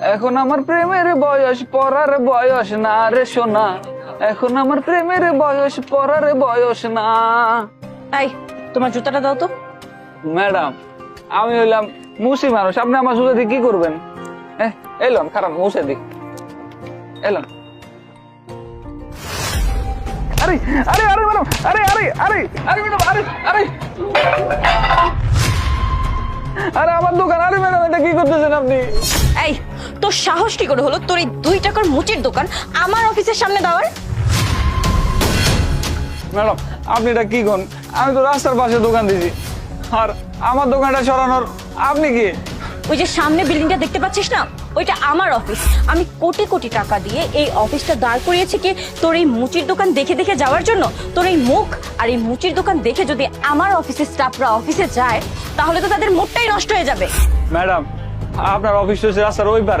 এখন আমার প্রেমের বয়স পড়ার বয়স না রে সোনা, এখন আমার প্রেমের বয়স পড়ার বয়স না। এই তোমার জুতাটা দাও তো। ম্যাডাম আমি হইলাম মুসি মানুষ, আপনি আমার জুতা দিয়ে কি করবেন? এলাম খারাপ মুছে দি এলাম। আরে আরে আরে ম্যাডাম, আরে আরে আরে আরে ম্যাডাম, আরে আরে আরে আমার দোকান, আরে ম্যাডাম এটা কি করতেছেন আপনি? এই তোর সাহস কি করে হলো তোর এই 2 টাকার মুচির দোকান আমার অফিসের সামনে দেওয়ার? ম্যাডাম আপনি এটা কি করেন? আমি তো রাস্তার পাশে দোকান দিয়েছি, আর আমার দোকানটা সরানোর আপনি কি? ওই যে সামনে বিল্ডিংটা দেখতে পাচ্ছিস না, ওইটা আমার অফিস। আমি কোটি কোটি টাকা দিয়ে এই অফিসটা দাঁড় করিয়েছি কি তোর এই মুচির দোকান দেখে দেখে যাওয়ার জন্য? তোর এই মুখ আর এই মুচির দোকান দেখে যদি আমার অফিসের স্টাফরা অফিসে যায় তাহলে তো তাদের মুডটাই নষ্ট হয়ে যাবে। ম্যাডাম আপনার অফিস হচ্ছে রাস্তার ওই পারে।